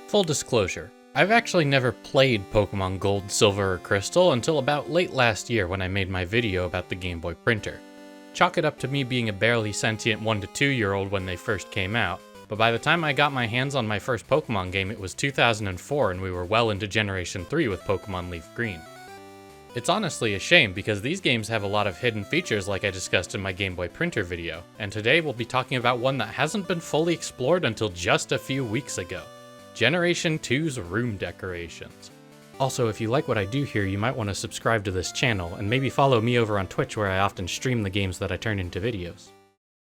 Full disclosure, I've actually never played Pokemon Gold, Silver, or Crystal until about late last year when I made my video about the Game Boy printer. Chalk it up to me being a barely sentient 1 to 2 year old when they first came out, but by the time I got my hands on my first Pokemon game it was 2004 and we were well into Generation 3 with Pokemon Leaf Green. It's honestly a shame because these games have a lot of hidden features like I discussed in my Game Boy printer video, and today we'll be talking about one that hasn't been fully explored until just a few weeks ago. Generation 2's room decorations. Also, if you like what I do here, you might want to subscribe to this channel, and maybe follow me over on Twitch where I often stream the games that I turn into videos.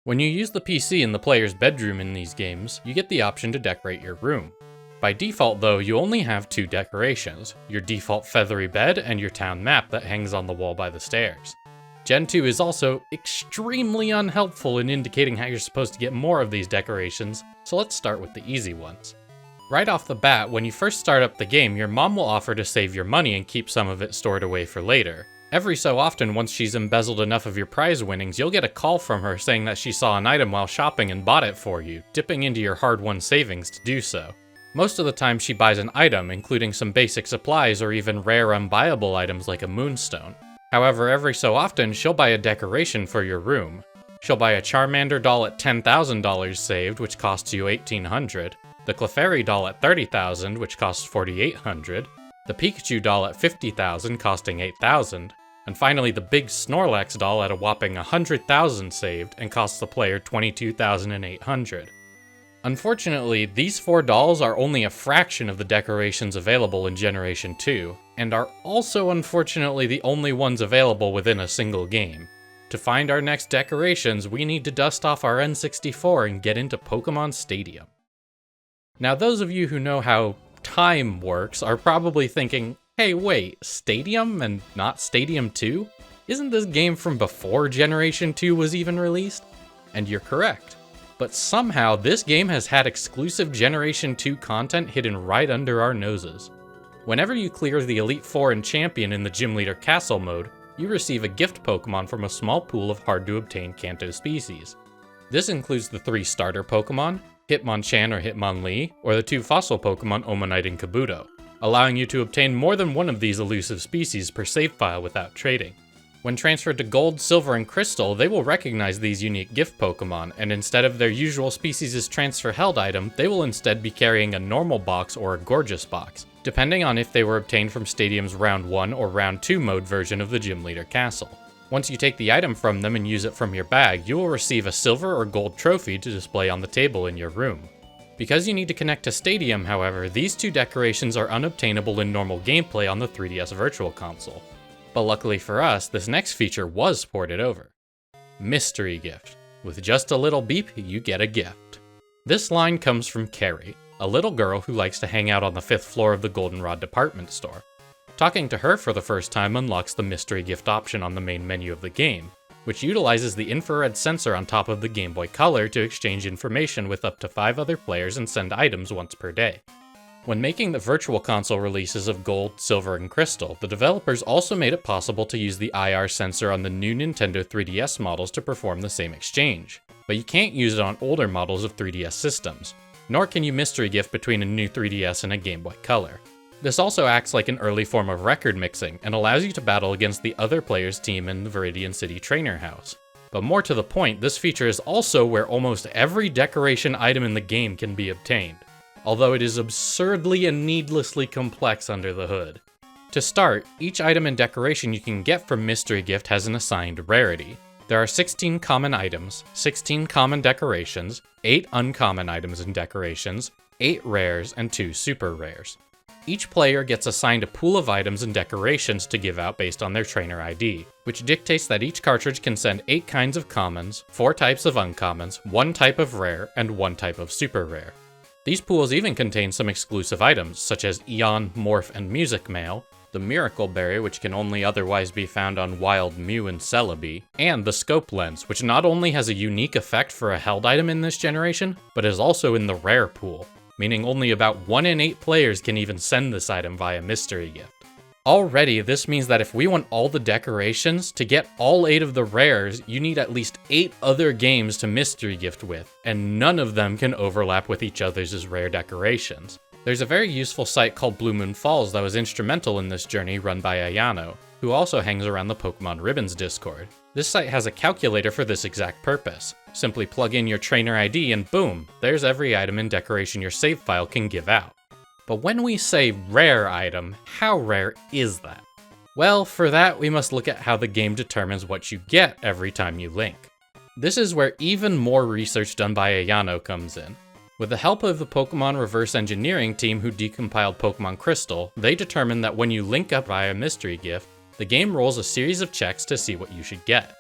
When you use the PC in the player's bedroom in these games, you get the option to decorate your room. By default though, you only have 2 decorations, your default feathery bed and your town map that hangs on the wall by the stairs. Gen 2 is also extremely unhelpful in indicating how you're supposed to get more of these decorations, so let's start with the easy ones. Right off the bat, when you first start up the game, your mom will offer to save your money and keep some of it stored away for later. Every so often, once she's embezzled enough of your prize winnings, you'll get a call from her saying that she saw an item while shopping and bought it for you, dipping into your hard-won savings to do so. Most of the time she buys an item, including some basic supplies or even rare unbuyable items like a moonstone. However, every so often, she'll buy a decoration for your room. She'll buy a Charmander doll at $10,000 saved, which costs you $1,800, the Clefairy doll at $30,000, which costs $4,800, the Pikachu doll at $50,000, costing $8,000, and finally the big Snorlax doll at a whopping $100,000 saved and costs the player $22,800. Unfortunately, these 4 dolls are only a fraction of the decorations available in Generation 2, and are also unfortunately the only ones available within a single game. To find our next decorations, we need to dust off our N64 and get into Pokemon Stadium. Now those of you who know how time works are probably thinking, hey wait, Stadium and not Stadium 2? Isn't this game from before Generation 2 was even released? And you're correct. But somehow this game has had exclusive Generation 2 content hidden right under our noses. Whenever you clear the Elite Four and Champion in the Gym Leader Castle mode, you receive a gift Pokemon from a small pool of hard-to-obtain Kanto species. This includes the 3 starter Pokemon, Hitmonchan or Hitmonlee, or the 2 fossil Pokemon Omanite and Kabuto, allowing you to obtain more than one of these elusive species per save file without trading. When transferred to Gold, Silver, and Crystal, they will recognize these unique gift Pokemon, and instead of their usual species' transfer held item, they will instead be carrying a normal box or a gorgeous box, depending on if they were obtained from Stadium's Round 1 or Round 2 mode version of the Gym Leader Castle. Once you take the item from them and use it from your bag, you will receive a silver or gold trophy to display on the table in your room. Because you need to connect to Stadium, however, these 2 decorations are unobtainable in normal gameplay on the 3DS Virtual Console. But luckily for us, this next feature was ported over. Mystery Gift. With just a little beep, you get a gift. This line comes from Carrie, a little girl who likes to hang out on the 5th floor of the Goldenrod department store. Talking to her for the first time unlocks the mystery gift option on the main menu of the game, which utilizes the infrared sensor on top of the Game Boy Color to exchange information with up to 5 other players and send items once per day. When making the Virtual Console releases of Gold, Silver, and Crystal, the developers also made it possible to use the IR sensor on the new Nintendo 3DS models to perform the same exchange. But you can't use it on older models of 3DS systems, nor can you mystery gift between a new 3DS and a Game Boy Color. This also acts like an early form of record mixing, and allows you to battle against the other player's team in the Viridian City Trainer House. But more to the point, this feature is also where almost every decoration item in the game can be obtained, although it is absurdly and needlessly complex under the hood. To start, each item and decoration you can get from Mystery Gift has an assigned rarity. There are 16 common items, 16 common decorations, 8 uncommon items and decorations, 8 rares, and 2 super rares. Each player gets assigned a pool of items and decorations to give out based on their trainer ID, which dictates that each cartridge can send 8 kinds of commons, 4 types of uncommons, 1 type of rare, and 1 type of super rare. These pools even contain some exclusive items, such as Eon, Morph, and Music Mail, the Miracle Berry, which can only otherwise be found on Wild Mew and Celebi, and the Scope Lens, which not only has a unique effect for a held item in this generation, but is also in the rare pool, meaning only about 1 in 8 players can even send this item via Mystery Gift. Already, this means that if we want all the decorations, to get all 8 of the rares, you need at least 8 other games to mystery gift with, and none of them can overlap with each other's rare decorations. There's a very useful site called Blue Moon Falls that was instrumental in this journey, run by Ayano, who also hangs around the Pokemon Ribbons Discord. This site has a calculator for this exact purpose. Simply plug in your trainer ID and boom, there's every item and decoration your save file can give out. But when we say rare item, how rare is that? Well, for that we must look at how the game determines what you get every time you link. This is where even more research done by Ayano comes in. With the help of the Pokemon reverse engineering team who decompiled Pokemon Crystal, they determined that when you link up via mystery gift, the game rolls a series of checks to see what you should get.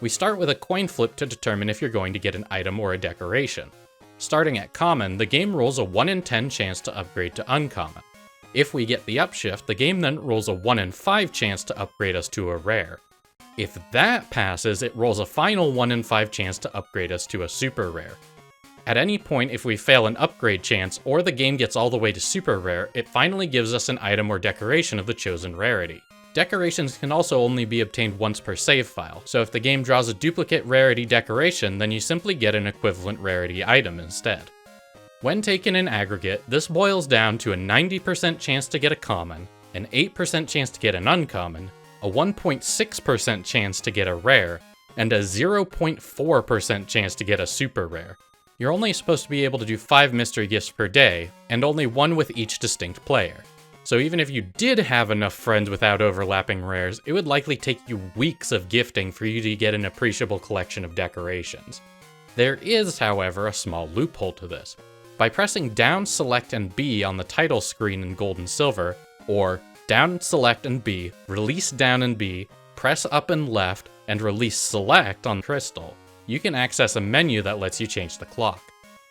We start with a coin flip to determine if you're going to get an item or a decoration. Starting at common, the game rolls a 1 in 10 chance to upgrade to uncommon. If we get the upshift, the game then rolls a 1 in 5 chance to upgrade us to a rare. If that passes, it rolls a final 1 in 5 chance to upgrade us to a super rare. At any point, if we fail an upgrade chance, or the game gets all the way to super rare, it finally gives us an item or decoration of the chosen rarity. Decorations can also only be obtained once per save file, so if the game draws a duplicate rarity decoration, then you simply get an equivalent rarity item instead. When taken in aggregate, this boils down to a 90% chance to get a common, an 8% chance to get an uncommon, a 1.6% chance to get a rare, and a 0.4% chance to get a super rare. You're only supposed to be able to do 5 mystery gifts per day, and only 1 with each distinct player. So even if you did have enough friends without overlapping rares, it would likely take you weeks of gifting for you to get an appreciable collection of decorations. There is, however, a small loophole to this. By pressing down, select, and B on the title screen in Gold and Silver, or down, select, and B, release down and B, press up and left, and release select on Crystal, you can access a menu that lets you change the clock.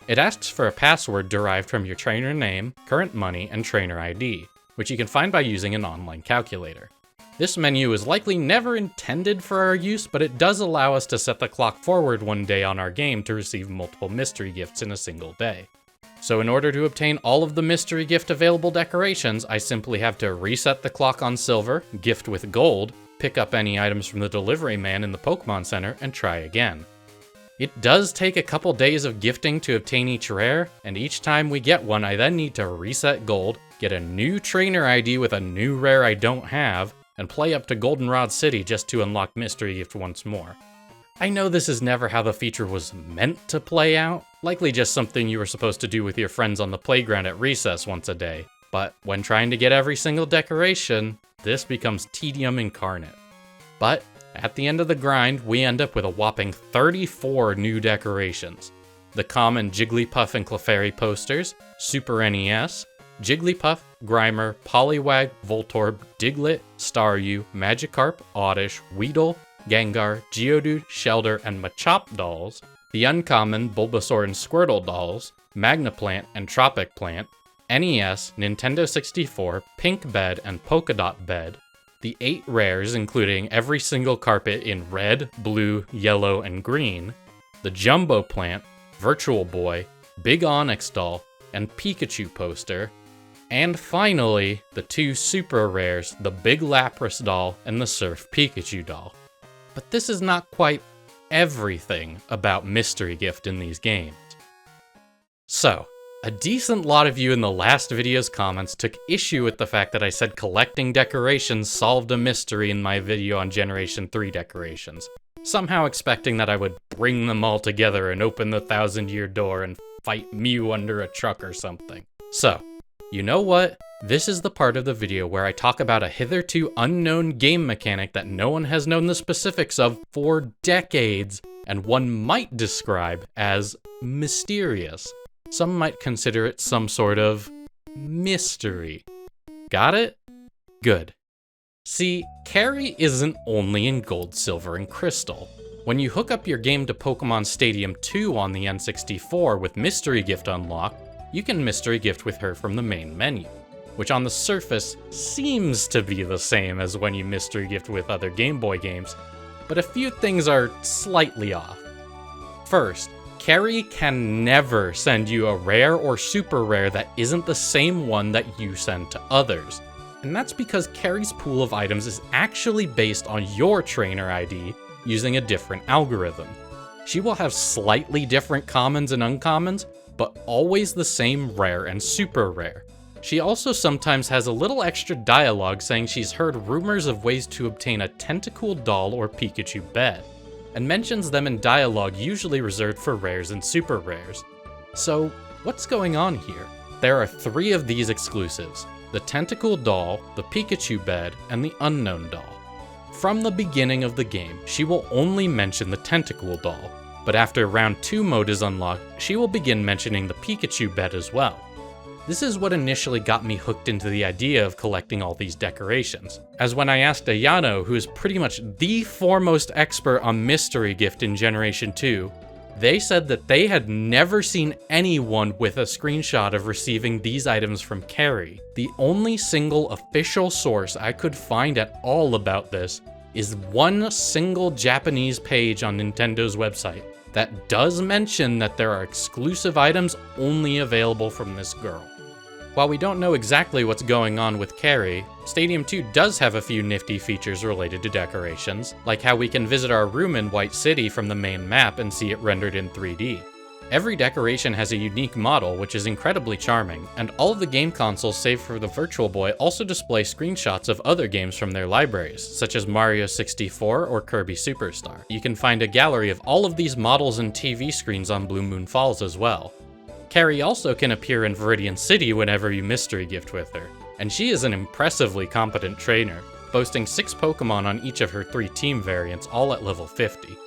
It asks for a password derived from your trainer name, current money, and trainer ID, which you can find by using an online calculator. This menu is likely never intended for our use, but it does allow us to set the clock forward one day on our game to receive multiple mystery gifts in a single day. So in order to obtain all of the mystery gift available decorations, I simply have to reset the clock on Silver, gift with Gold, pick up any items from the delivery man in the Pokemon Center, and try again. It does take a couple days of gifting to obtain each rare, and each time we get one I then need to reset Gold, get a new trainer ID with a new rare I don't have, and play up to Goldenrod City just to unlock Mystery Gift once more. I know this is never how the feature was meant to play out, likely just something you were supposed to do with your friends on the playground at recess once a day, but when trying to get every single decoration, this becomes tedium incarnate. But at the end of the grind, we end up with a whopping 34 new decorations. The common Jigglypuff and Clefairy posters, Super NES, Jigglypuff, Grimer, Poliwag, Voltorb, Diglett, Staryu, Magikarp, Oddish, Weedle, Gengar, Geodude, Shellder, and Machop dolls, the uncommon Bulbasaur and Squirtle dolls, Magnaplant and Tropic Plant, NES, Nintendo 64, Pink Bed, and Polkadot Bed, the 8 rares including every single carpet in red, blue, yellow, and green, the Jumbo Plant, Virtual Boy, Big Onyx doll, and Pikachu poster, and finally, the 2 super rares, the Big Lapras doll and the Surf Pikachu doll. But this is not quite everything about Mystery Gift in these games. So, a decent lot of you in the last video's comments took issue with the fact that I said collecting decorations solved a mystery in my video on Generation 3 decorations, somehow expecting that I would bring them all together and open the 1,000-year door and fight Mew under a truck or something. So, you know what? This is the part of the video where I talk about a hitherto unknown game mechanic that no one has known the specifics of for decades, and one might describe as mysterious. Some might consider it some sort of mystery. Got it? Good. See, carry isn't only in Gold, Silver, and Crystal. When you hook up your game to Pokemon Stadium 2 on the N64 with Mystery Gift unlocked, you can Mystery Gift with her from the main menu, which on the surface seems to be the same as when you Mystery Gift with other Game Boy games, but a few things are slightly off. First, Carry can never send you a rare or super rare that isn't the same one that you send to others. And that's because Carry's pool of items is actually based on your trainer ID using a different algorithm. She will have slightly different commons and uncommons, but always the same rare and super rare. She also sometimes has a little extra dialogue saying she's heard rumors of ways to obtain a Tentacool doll or Pikachu bed, and mentions them in dialogue usually reserved for rares and super rares. So, what's going on here? There are 3 of these exclusives: the Tentacool doll, the Pikachu bed, and the Unknown doll. From the beginning of the game, she will only mention the Tentacool doll, but after round 2 mode is unlocked, she will begin mentioning the Pikachu bed as well. This is what initially got me hooked into the idea of collecting all these decorations, as when I asked Ayano, who is pretty much the foremost expert on Mystery Gift in Generation 2, they said that they had never seen anyone with a screenshot of receiving these items from Carrie. The only single official source I could find at all about this is one single Japanese page on Nintendo's website that does mention that there are exclusive items only available from this girl. While we don't know exactly what's going on with Carrie, Stadium 2 does have a few nifty features related to decorations, like how we can visit our room in White City from the main map and see it rendered in 3D. Every decoration has a unique model, which is incredibly charming, and all of the game consoles save for the Virtual Boy also display screenshots of other games from their libraries, such as Mario 64 or Kirby Superstar. You can find a gallery of all of these models and TV screens on Blue Moon Falls as well. Carrie also can appear in Viridian City whenever you mystery gift with her, and she is an impressively competent trainer, boasting 6 Pokémon on each of her 3 team variants, all at level 50.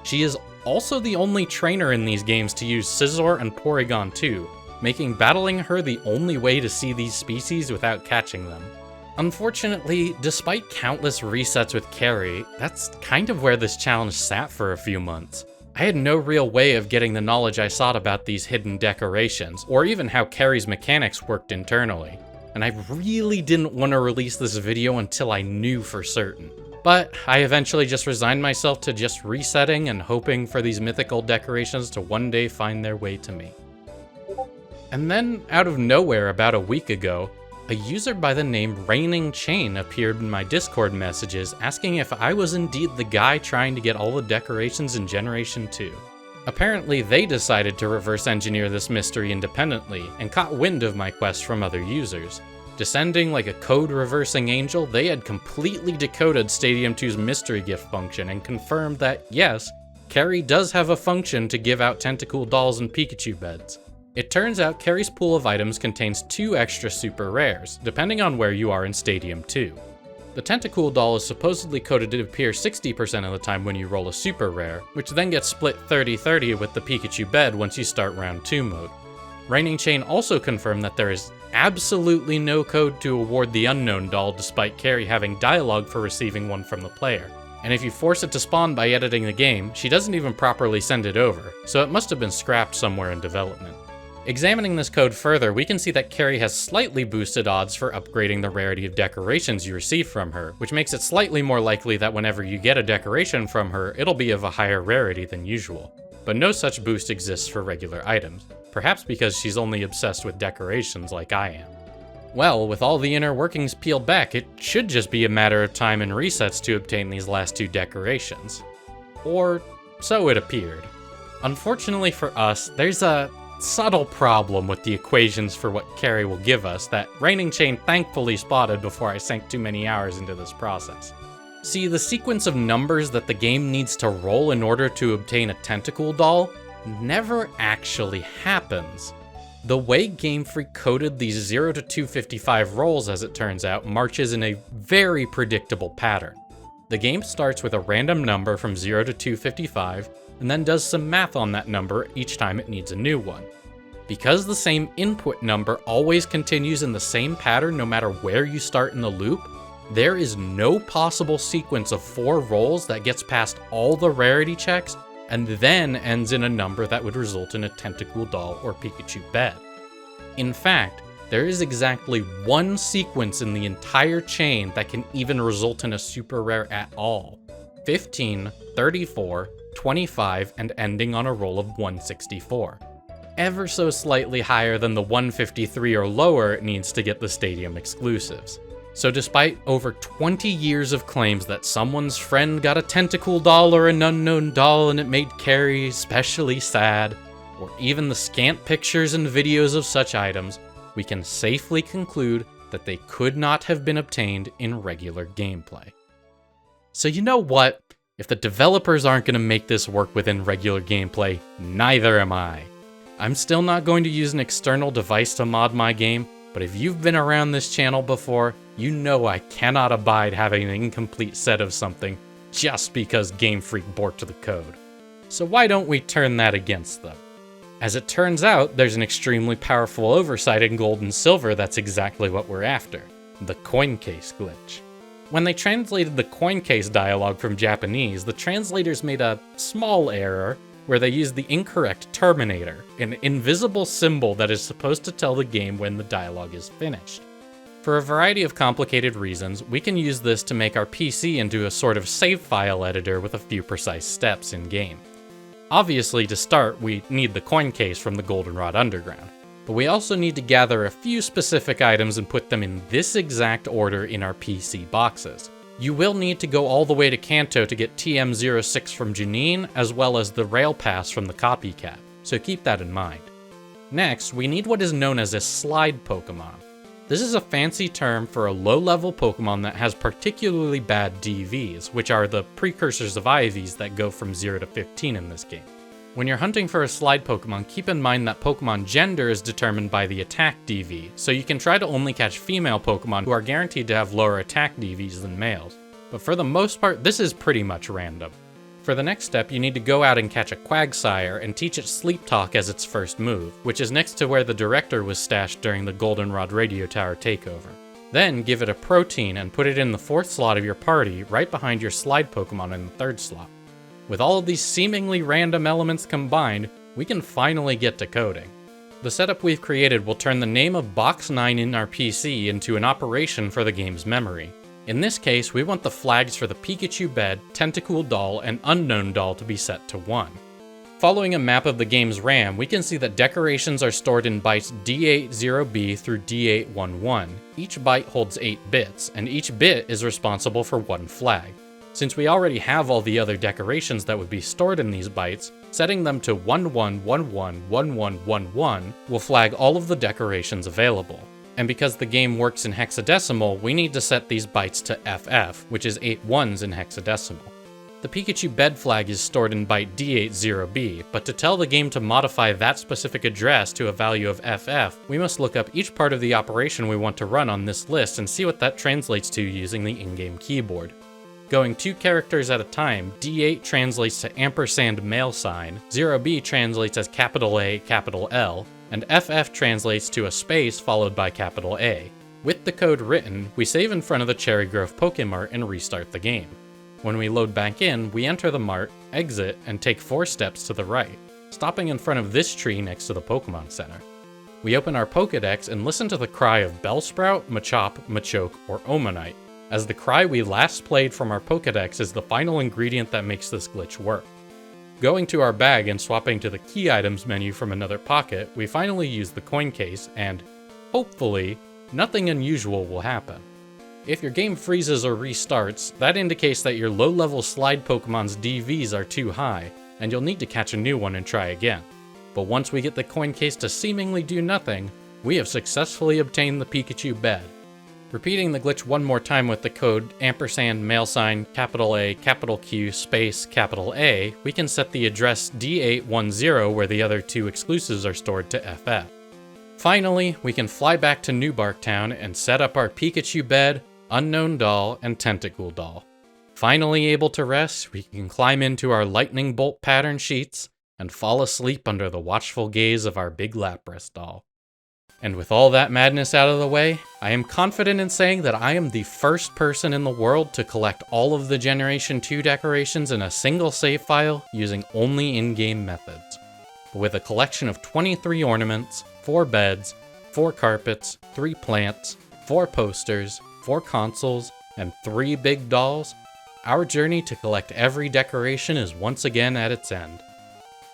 She is also the only trainer in these games to use Scizor and Porygon 2, making battling her the only way to see these species without catching them. Unfortunately, despite countless resets with Carrie, that's kind of where this challenge sat for a few months. I had no real way of getting the knowledge I sought about these hidden decorations, or even how Carrie's mechanics worked internally, and I really didn't want to release this video until I knew for certain. But I eventually just resigned myself to just resetting and hoping for these mythical decorations to one day find their way to me. And then, out of nowhere about a week ago, a user by the name Raining Chain appeared in my Discord messages asking if I was indeed the guy trying to get all the decorations in Generation 2. Apparently they decided to reverse engineer this mystery independently and caught wind of my quest from other users. Descending like a code-reversing angel, they had completely decoded Stadium 2's mystery gift function and confirmed that, yes, Carrie does have a function to give out Tentacool dolls and Pikachu beds. It turns out Carrie's pool of items contains 2 extra super rares, depending on where you are in Stadium 2. The Tentacool doll is supposedly coded to appear 60% of the time when you roll a super rare, which then gets split 30-30 with the Pikachu bed once you start round 2 mode. Raining Chain also confirmed that there is absolutely no code to award the Unknown doll despite Carrie having dialogue for receiving one from the player. And if you force it to spawn by editing the game, she doesn't even properly send it over, so it must have been scrapped somewhere in development. Examining this code further, we can see that Carrie has slightly boosted odds for upgrading the rarity of decorations you receive from her, which makes it slightly more likely that whenever you get a decoration from her, it'll be of a higher rarity than usual. But no such boost exists for regular items, perhaps because she's only obsessed with decorations like I am. Well, with all the inner workings peeled back, it should just be a matter of time and resets to obtain these last 2 decorations. Or so it appeared. Unfortunately for us, there's a subtle problem with the equations for what Carrie will give us that Raining Chain thankfully spotted before I sank too many hours into this process. See, the sequence of numbers that the game needs to roll in order to obtain a Tentacool doll never actually happens. The way Game Freak coded these 0 to 255 rolls, as it turns out, marches in a very predictable pattern. The game starts with a random number from 0 to 255, and then does some math on that number each time it needs a new one. Because the same input number always continues in the same pattern no matter where you start in the loop, there is no possible sequence of 4 rolls that gets past all the rarity checks and then ends in a number that would result in a Tentacool doll or Pikachu bed. In fact, there is exactly 1 sequence in the entire chain that can even result in a super rare at all: 15, 34, 25, and ending on a roll of 164. Ever so slightly higher than the 153 or lower it needs to get the Stadium exclusives. So despite over 20 years of claims that someone's friend got a Tentacool doll or an Unknown doll and it made Carrie especially sad, or even the scant pictures and videos of such items, we can safely conclude that they could not have been obtained in regular gameplay. So you know what? If the developers aren't going to make this work within regular gameplay, neither am I. I'm still not going to use an external device to mod my game, but if you've been around this channel before, you know I cannot abide having an incomplete set of something just because Game Freak borked the code. So why don't we turn that against them? As it turns out, there's an extremely powerful oversight in Gold and Silver that's exactly what we're after: the coin case glitch. When they translated the coin case dialogue from Japanese, the translators made a small error where they used the incorrect terminator, an invisible symbol that is supposed to tell the game when the dialogue is finished. For a variety of complicated reasons, we can use this to make our PC into a sort of save file editor with a few precise steps in-game. Obviously, to start, we need the coin case from the Goldenrod Underground, but we also need to gather a few specific items and put them in this exact order in our PC boxes. You will need to go all the way to Kanto to get TM06 from Janine, as well as the Rail Pass from the Copycat, so keep that in mind. Next, we need what is known as a slide Pokémon. This is a fancy term for a low-level Pokémon that has particularly bad DVs, which are the precursors of IVs that go from 0 to 15 in this game. When you're hunting for a slide Pokémon, keep in mind that Pokémon gender is determined by the attack DV, so you can try to only catch female Pokémon who are guaranteed to have lower attack DVs than males. But for the most part, this is pretty much random. For the next step, you need to go out and catch a Quagsire and teach it Sleep Talk as its first move, which is next to where the Director was stashed during the Goldenrod Radio Tower takeover. Then give it a Protein and put it in the 4th slot of your party, right behind your slide Pokémon in the 3rd slot. With all of these seemingly random elements combined, we can finally get to coding. The setup we've created will turn the name of Box 9 in our PC into an operation for the game's memory. In this case, we want the flags for the Pikachu bed, Tentacool doll, and Unknown doll to be set to 1. Following a map of the game's RAM, we can see that decorations are stored in bytes D80B through D811. Each byte holds 8 bits, and each bit is responsible for 1 flag. Since we already have all the other decorations that would be stored in these bytes, setting them to 11111111 will flag all of the decorations available. And because the game works in hexadecimal, we need to set these bytes to FF, which is 8 ones in hexadecimal. The Pikachu bed flag is stored in byte D80B, but to tell the game to modify that specific address to a value of FF, we must look up each part of the operation we want to run on this list and see what that translates to using the in-game keyboard. Going 2 characters at a time, D8 translates to ampersand male sign, 0B translates as capital A, capital L, and FF translates to a space followed by capital A. With the code written, we save in front of the Cherry Grove Pokemart and restart the game. When we load back in, we enter the mart, exit, and take 4 steps to the right, stopping in front of this tree next to the Pokemon Center. We open our Pokedex and listen to the cry of Bellsprout, Machop, Machoke, or Omanite, as the cry we last played from our Pokedex is the final ingredient that makes this glitch work. Going to our bag and swapping to the key items menu from another pocket, we finally use the coin case and, hopefully, nothing unusual will happen. If your game freezes or restarts, that indicates that your low-level slide Pokemon's DVs are too high, and you'll need to catch a new one and try again. But once we get the coin case to seemingly do nothing, we have successfully obtained the Pikachu bed. Repeating the glitch one more time with the code ampersand male sign capital A capital Q space capital A, we can set the address D810 where the other 2 exclusives are stored to FF. Finally, we can fly back to New Bark Town and set up our Pikachu bed, Unknown doll, and Tentacool doll. Finally able to rest, we can climb into our lightning bolt pattern sheets and fall asleep under the watchful gaze of our big Lapras doll. And with all that madness out of the way, I am confident in saying that I am the first person in the world to collect all of the Generation 2 decorations in a single save file using only in-game methods. With a collection of 23 ornaments, 4 beds, 4 carpets, 3 plants, 4 posters, 4 consoles, and 3 big dolls, our journey to collect every decoration is once again at its end.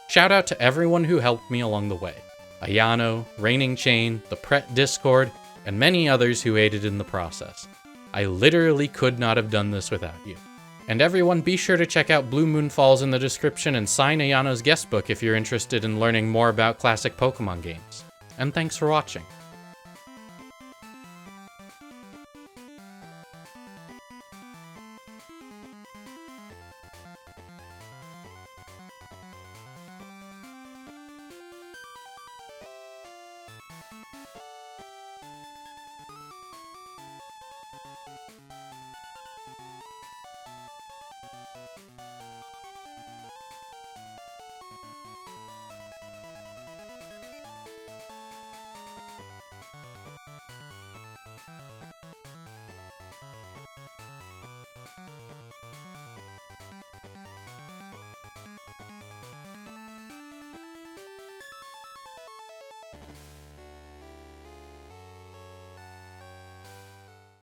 Shout out to everyone who helped me along the way. Ayano, Raining Chain, the Pret Discord, and many others who aided in the process. I literally could not have done this without you. And everyone, be sure to check out Blue Moon Falls in the description and sign Ayano's guest book if you're interested in learning more about classic Pokemon games. And thanks for watching.